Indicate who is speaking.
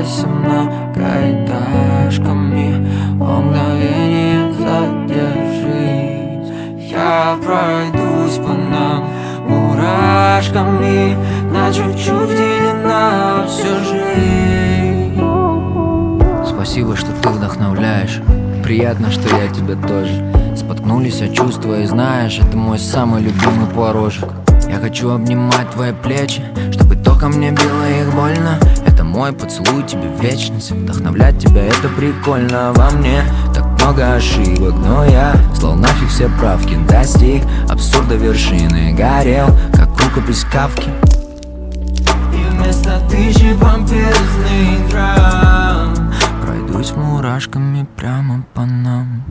Speaker 1: Прощайся многоэтажками, о мгновение задержись. Я пройдусь по нам мурашками, на чуть-чуть вделена всю жизнь.
Speaker 2: Спасибо, что ты вдохновляешь. Приятно, что я тебя тоже. Споткнулись о чувства и знаешь, это мой самый любимый порожек. Я хочу обнимать твои плечи, чтобы током мне било их больно. Это мой поцелуй тебе в вечность. Вдохновлять тебя это прикольно. Во мне так много ошибок, но я слал нафиг все правки. Достиг абсурда вершины, горел, как рукопись Кавки.
Speaker 1: И вместо тысячи помпезных драм
Speaker 2: Пройдусь мурашками прямо по нам.